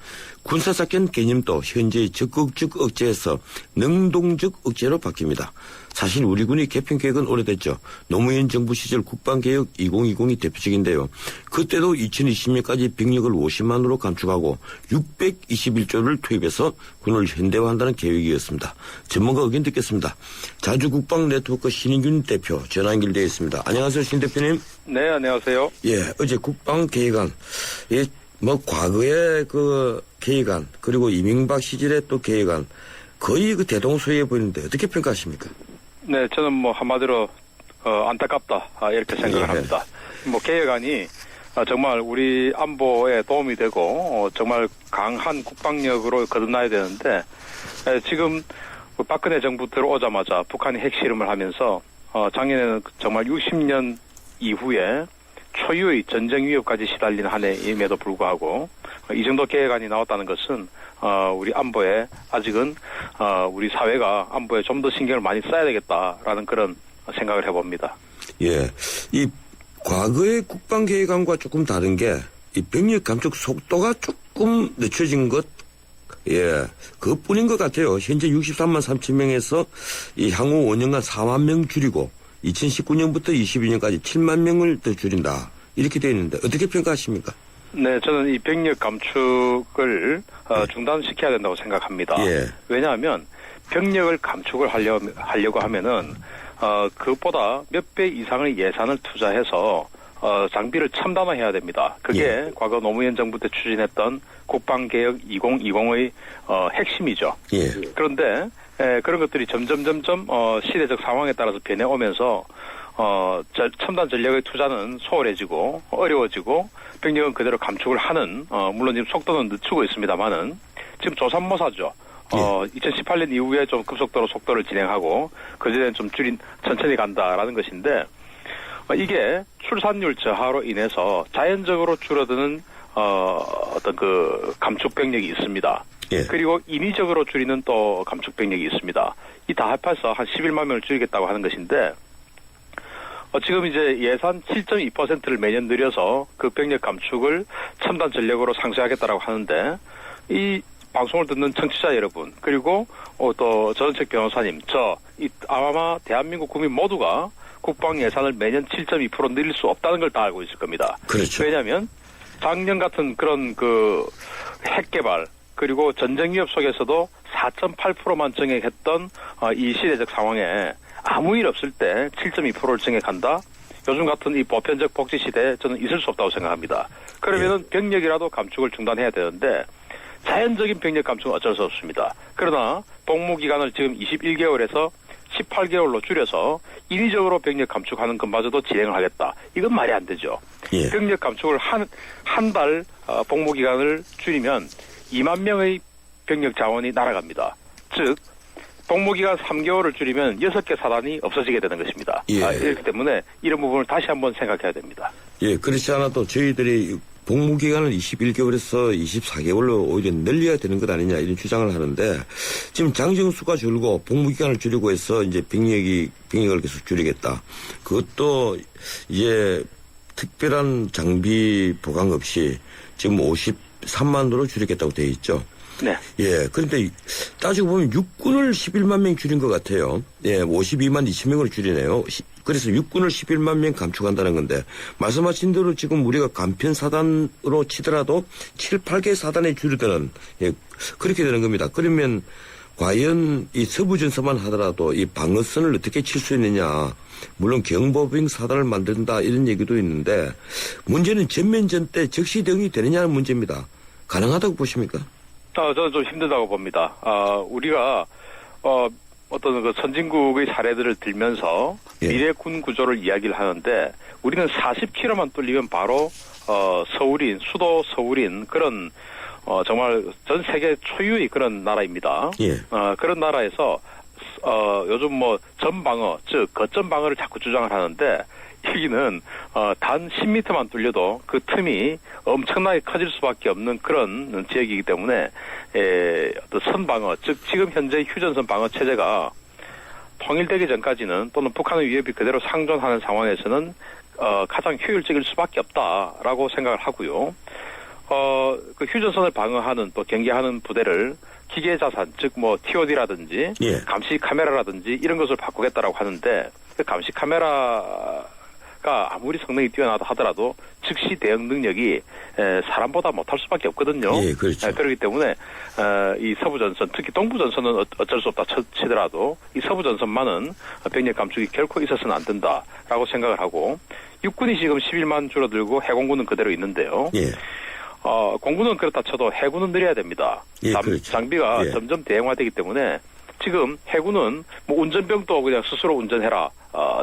군사작전 개념도 현재의 적극적 억제에서 능동적 억제로 바뀝니다. 사실 우리 군이 개편 계획은 오래됐죠. 노무현 정부 시절 국방개혁 2020이 대표적인데요. 그때도 2020년까지 병력을 50만으로 감축하고 621조를 투입해서 군을 현대화한다는 계획이었습니다. 전문가 의견 듣겠습니다. 자주국방네트워크 신인균 대표 전화 연결되어 있습니다. 안녕하세요, 신 대표님. 네, 안녕하세요. 예, 어제 국방계획안, 예, 과거의 그 계획안, 그리고 이명박 시절의 또 계획안, 거의 그 대동소이해 보이는데 어떻게 평가하십니까? 네, 저는 한마디로 안타깝다 이렇게 생각을 합니다. 계획안이 정말 우리 안보에 도움이 되고 정말 강한 국방력으로 거듭나야 되는데 지금 박근혜 정부 들어오자마자 북한이 핵실험을 하면서 작년에는 정말 60년 이후에 초유의 전쟁 위협까지 시달린 한 해임에도 불구하고 이 정도 계획안이 나왔다는 것은 우리 안보에 아직은 우리 사회가 안보에 좀 더 신경을 많이 써야 되겠다라는 그런 생각을 해봅니다. 예, 이 과거의 국방계획안과 조금 다른 게 이 병력 감축 속도가 조금 늦춰진 것, 예, 그것뿐인 것 같아요. 현재 63만 3천 명에서 이 향후 5년간 4만 명 줄이고 2019년부터 22년까지 7만 명을 더 줄인다. 이렇게 되어 있는데 어떻게 평가하십니까? 네, 저는 이 병력 감축을 중단시켜야 된다고 생각합니다. 예. 왜냐하면 병력을 감축을 하려고 하면은 그것보다 몇 배 이상의 예산을 투자해서 장비를 첨단화해야 됩니다. 그게 과거 노무현 정부 때 추진했던 국방개혁 2020의 핵심이죠. 예. 그런데 그런 것들이 점점 시대적 상황에 따라서 변해오면서 첨단 전력의 투자는 소홀해지고 어려워지고 병력은 그대로 감축을 하는 물론 지금 속도는 늦추고 있습니다만은 지금 조삼모사죠. 2018년 이후에 좀 급속도로 속도를 진행하고 그전에는 좀 천천히 간다라는 것인데 이게 출산율 저하로 인해서 자연적으로 줄어드는 어떤 그 감축 병력이 있습니다. 예. 그리고 인위적으로 줄이는 또 감축 병력이 있습니다. 이 다 합해서 한 11만 명을 줄이겠다고 하는 것인데 지금 이제 예산 7.2%를 매년 늘려서 그 병력 감축을 첨단 전력으로 상쇄하겠다라고 하는데 이 방송을 듣는 청취자 여러분 그리고 또 전원책 변호사님 아마 대한민국 국민 모두가 국방 예산을 매년 7.2% 늘릴 수 없다는 걸 다 알고 있을 겁니다. 그렇죠. 왜냐하면 작년 같은 그런 그 핵개발 그리고 전쟁 위협 속에서도 4.8%만 증액했던 이 시대적 상황에 아무 일 없을 때 7.2%를 증액한다? 요즘 같은 이 보편적 복지 시대에 저는 있을 수 없다고 생각합니다. 그러면은 병력이라도 감축을 중단해야 되는데 자연적인 병력 감축은 어쩔 수 없습니다. 그러나 복무 기간을 지금 21개월에서 18개월로 줄여서 인위적으로 병력 감축하는 것마저도 진행을 하겠다. 이건 말이 안 되죠. 예. 병력 감축을 한 달 복무 기간을 줄이면 2만 명의 병력 자원이 날아갑니다. 즉 복무기간 3개월을 줄이면 6개 사단이 없어지게 되는 것입니다. 예. 이렇기 때문에 이런 부분을 다시 한번 생각해야 됩니다. 예, 그렇지 않아도 저희들이 복무기간을 21개월에서 24개월로 오히려 늘려야 되는 것 아니냐 이런 주장을 하는데 지금 장정수가 줄고 복무기간을 줄이고 해서 이제 병력을 계속 줄이겠다. 그것도 이제 특별한 장비 보강 없이 지금 53만으로 줄이겠다고 되어 있죠. 네. 예, 그런데 따지고 보면 육군을 11만 명 줄인 것 같아요. 예, 52만 2천 명으로 줄이네요. 그래서 육군을 11만 명 감축한다는 건데 말씀하신 대로 지금 우리가 간편 사단으로 치더라도 7, 8개 사단에 줄이더는 예, 그렇게 되는 겁니다. 그러면 과연 이 서부전선만 하더라도 이 방어선을 어떻게 칠 수 있느냐. 물론 경보병 사단을 만든다 이런 얘기도 있는데 문제는 전면전 때 적시 대응이 되느냐는 문제입니다. 가능하다고 보십니까? 저는 좀 힘들다고 봅니다. 우리가 어떤 그 선진국의 사례들을 들면서 예. 미래 군 구조를 이야기를 하는데 우리는 40km만 뚫리면 바로 서울인 수도 서울인 그런 정말 전 세계 초유의 그런 나라입니다. 예. 그런 나라에서 요즘 뭐 전방어 즉 거점 방어를 자꾸 주장을 하는데 여기는 단 10m만 뚫려도 그 틈이 엄청나게 커질 수밖에 없는 그런 지역이기 때문에 어떤 선방어 즉 지금 현재 휴전선 방어 체제가 통일되기 전까지는 또는 북한의 위협이 그대로 상존하는 상황에서는 가장 효율적일 수밖에 없다라고 생각을 하고요. 그 휴전선을 방어하는 또 경계하는 부대를 기계 자산 즉 뭐 TOD라든지 예. 감시 카메라라든지 이런 것을 바꾸겠다라고 하는데 그 감시 카메라가 아무리 성능이 뛰어나다 하더라도 즉시 대응 능력이 사람보다 못할 수밖에 없거든요. 예, 그렇죠. 그렇기 때문에 이 서부전선 특히 동부전선은 어쩔 수 없다 치더라도 이 서부전선만은 병력 감축이 결코 있어서는 안 된다라고 생각을 하고 육군이 지금 11만 줄어들고 해공군은 그대로 있는데요. 예. 공군은 그렇다 쳐도 해군은 늘려야 됩니다. 예, 그렇죠. 장비가 예. 점점 대형화되기 때문에 지금 해군은 뭐 운전병도 그냥 스스로 운전해라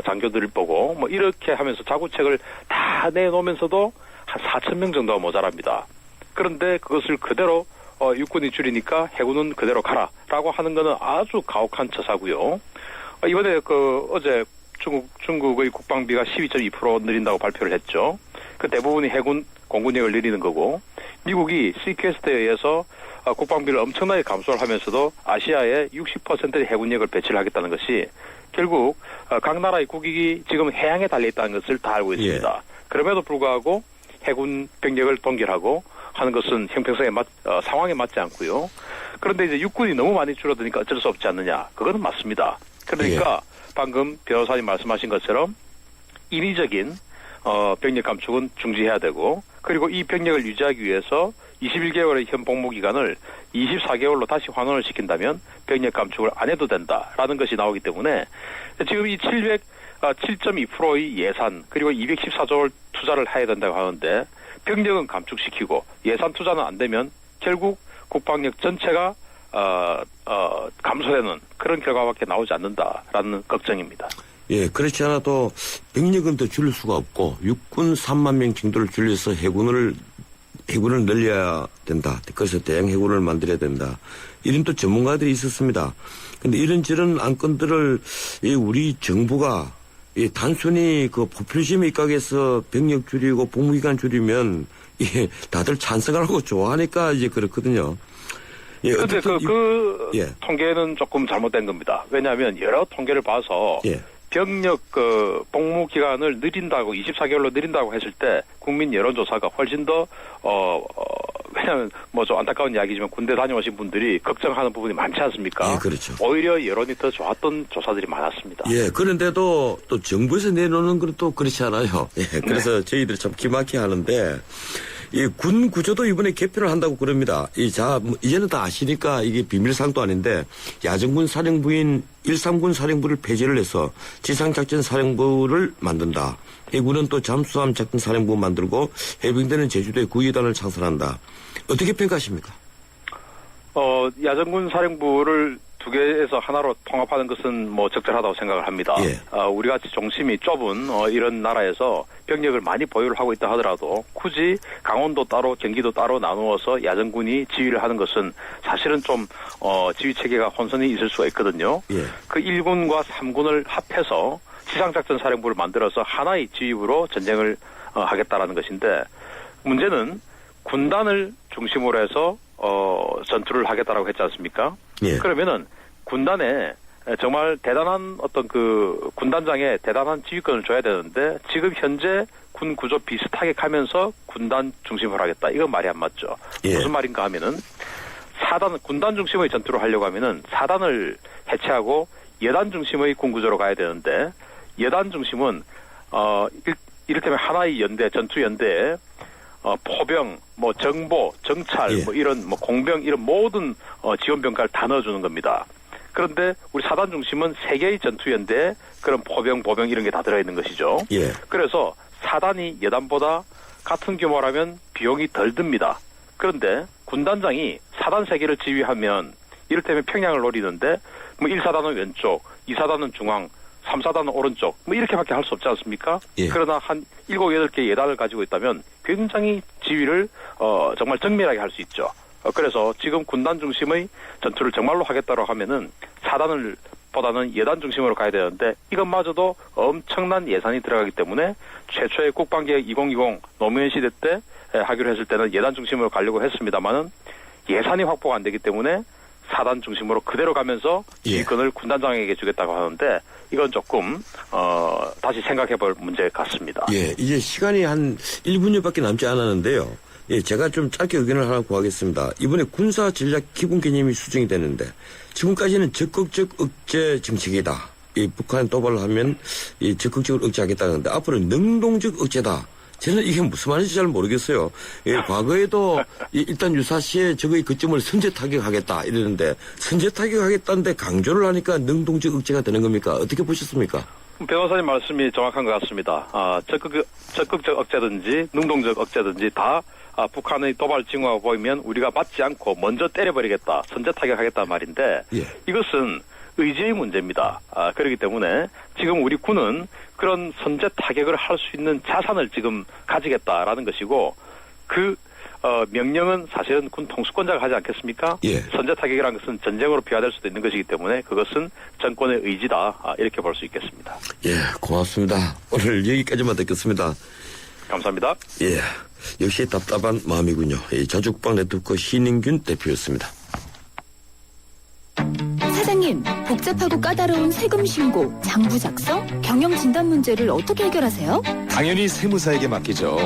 장교들을 보고 뭐 이렇게 하면서 자구책을 다 내놓으면서도 한 4천 명 정도가 모자랍니다. 그런데 그것을 그대로 육군이 줄이니까 해군은 그대로 가라라고 하는 것은 아주 가혹한 처사고요. 이번에 어제 중국의 국방비가 12.2% 늘린다고 발표를 했죠. 그 대부분이 해군 공군력을 늘리는 거고 미국이 시퀘스트에 의해서 국방비를 엄청나게 감소를 하면서도 아시아에 60%의 해군력을 배치를 하겠다는 것이 결국 각 나라의 국익이 지금 해양에 달려있다는 것을 다 알고 있습니다. 예. 그럼에도 불구하고 해군 병력을 동결하고 하는 것은 형평성에 상황에 맞지 않고요. 그런데 이제 육군이 너무 많이 줄어드니까 어쩔 수 없지 않느냐. 그거는 맞습니다. 그러니까 방금 변호사님 말씀하신 것처럼 인위적인 병력 감축은 중지해야 되고 그리고 이 병력을 유지하기 위해서 21개월의 현 복무 기간을 24개월로 다시 환원을 시킨다면 병력 감축을 안 해도 된다라는 것이 나오기 때문에 지금 이 7.2%의 예산 그리고 214조 원 투자를 해야 된다고 하는데 병력은 감축시키고 예산 투자는 안 되면 결국 국방력 전체가 감소되는 그런 결과밖에 나오지 않는다라는 걱정입니다. 예, 그렇지 않아도 병력은 더 줄일 수가 없고 육군 3만 명 정도를 줄여서 해군을 늘려야 된다. 그래서 대형 해군을 만들어야 된다. 이런 또 전문가들이 있었습니다. 근데 이런저런 안건들을 우리 정부가 단순히 그 포퓰리즘에 입각해서 병력 줄이고 복무기간 줄이면 다들 찬성을 하고 좋아하니까 이제 그렇거든요. 예, 그런데 예. 통계는 조금 잘못된 겁니다. 왜냐하면 여러 통계를 봐서 예. 병력 복무 기간을 늘린다고 24개월로 늘린다고 했을 때 국민 여론조사가 훨씬 더 왜냐하면 뭐 좀 안타까운 이야기지만 군대 다녀오신 분들이 걱정하는 부분이 많지 않습니까? 예, 그렇죠. 오히려 여론이 더 좋았던 조사들이 많았습니다. 예, 그런데도 또 정부에서 내놓는 건 또 그렇지 않아요. 예, 그래서 저희들이 참 기막히게 하는데 이 군 구조도 이번에 개편을 한다고 그럽니다. 이제는 다 아시니까 이게 비밀사항도 아닌데 야전군 사령부인 139군 사령부를 폐지를 해서 지상작전 사령부를 만든다. 해군은 또 잠수함 작전 사령부 만들고 해병대는 제주도에 구위단을 창설한다. 어떻게 평가하십니까? 야전군 사령부를 두 개에서 하나로 통합하는 것은 뭐 적절하다고 생각을 합니다. 예. 우리 같이 중심이 좁은 이런 나라에서 병력을 많이 보유를 하고 있다 하더라도 굳이 강원도 따로 경기도 따로 나누어서 야전군이 지휘를 하는 것은 사실은 좀 지휘 체계가 혼선이 있을 수가 있거든요. 예. 그 1군과 3군을 합해서 지상작전 사령부를 만들어서 하나의 지휘부로 전쟁을 하겠다라는 것인데 문제는 군단을 중심으로 해서 전투를 하겠다라고 했지 않습니까? 예. 그러면은 군단에 정말 대단한 어떤 그 군단장에 대단한 지휘권을 줘야 되는데 지금 현재 군 구조 비슷하게 가면서 군단 중심으로 하겠다. 이건 말이 안 맞죠. 예. 무슨 말인가 하면은 군단 중심의 전투를 하려고 하면은 사단을 해체하고 여단 중심의 군 구조로 가야 되는데 여단 중심은 이를테면 하나의 연대, 전투 연대에 포병, 뭐 정보, 정찰, 예. 뭐 이런 뭐 공병 이런 모든 지원병과를 다 넣어주는 겁니다. 그런데 우리 사단 중심은 세 개의 전투연대에 그런 포병, 보병 이런 게 다 들어있는 것이죠. 예. 그래서 사단이 여단보다 같은 규모라면 비용이 덜 듭니다. 그런데 군단장이 사단 세 개를 지휘하면 이를테면 평양을 노리는데 뭐 1사단은 왼쪽, 2사단은 중앙, 3사단은 오른쪽 뭐 이렇게밖에 할 수 없지 않습니까? 예. 그러나 한 7, 8개 예단을 가지고 있다면 굉장히 지휘를 정말 정밀하게 할 수 있죠. 그래서 지금 군단 중심의 전투를 정말로 하겠다고 하면은 사단을 보다는 예단 중심으로 가야 되는데 이것마저도 엄청난 예산이 들어가기 때문에 최초의 국방계획 2020 노무현 시대 때 하기로 했을 때는 예단 중심으로 가려고 했습니다만은 예산이 확보가 안 되기 때문에 사단 중심으로 그대로 가면서 지휘권을 군단장에게 주겠다고 하는데 이건 조금 다시 생각해볼 문제 같습니다. 예, 이제 시간이 한 1분여밖에 남지 않았는데요. 예, 제가 좀 짧게 의견을 하나 구하겠습니다. 이번에 군사 전략 기본 개념이 수정이 되는데 지금까지는 적극적 억제 정책이다. 이 북한 도발을 하면 이 적극적으로 억제하겠다는데 앞으로는 능동적 억제다. 저는 이게 무슨 말인지 잘 모르겠어요. 예, 과거에도 일단 유사시에 적의 거점을 선제 타격하겠다 이러는데 선제 타격하겠다는데 강조를 하니까 능동적 억제가 되는 겁니까? 어떻게 보셨습니까? 변호사님 말씀이 정확한 것 같습니다. 적극적 억제든지 능동적 억제든지 다 북한의 도발 징후가 보이면 우리가 맞지 않고 먼저 때려버리겠다, 선제 타격하겠다는 말인데 예. 이것은 의지의 문제입니다. 그렇기 때문에 지금 우리 군은 그런 선제 타격을 할 수 있는 자산을 지금 가지겠다라는 것이고 그 명령은 사실은 군 통수권자가 하지 않겠습니까? 예. 선제 타격이라는 것은 전쟁으로 비화될 수도 있는 것이기 때문에 그것은 정권의 의지다 이렇게 볼 수 있겠습니다. 예, 고맙습니다. 오늘 여기까지만 듣겠습니다. 감사합니다. 예, 역시 답답한 마음이군요. 자주국방 네트워크 신인균 대표였습니다. 사장님, 복잡하고 까다로운 세금 신고, 장부 작성, 경영 진단 문제를 어떻게 해결하세요? 당연히 세무사에게 맡기죠.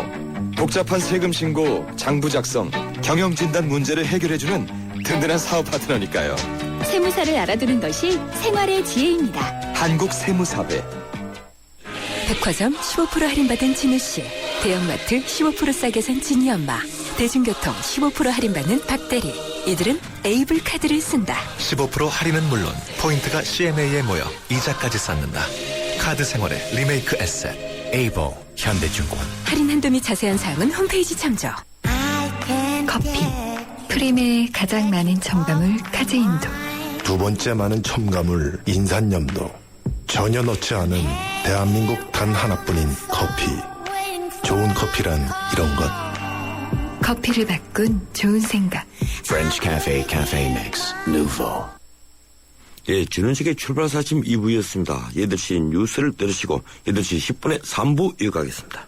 복잡한 세금 신고, 장부 작성, 경영 진단 문제를 해결해주는 든든한 사업 파트너니까요. 세무사를 알아두는 것이 생활의 지혜입니다. 한국세무사회. 백화점 15% 할인받은 진우씨, 대형마트 15% 싸게 산 진이 엄마, 대중교통 15% 할인받는 박대리. 이들은 에이블 카드를 쓴다. 15% 할인은 물론 포인트가 CMA에 모여 이자까지 쌓는다. 카드 생활의 리메이크 에셋 에이버 현대중공. 할인 한도 및 자세한 사항은 홈페이지 참조. 커피, 프림의 가장 많은 첨가물 카제인도. 두 번째 많은 첨가물 인산염도. 전혀 넣지 않은 대한민국 단 하나뿐인 커피. 좋은 커피란 이런 것. 커피를 바꾼 좋은 생각. French Cafe Cafe Mix Nouveau. 예, 준은식의 출발 사심 2부였습니다. 8시 뉴스를 들으시고 8시 10분에 3부 이어가겠습니다.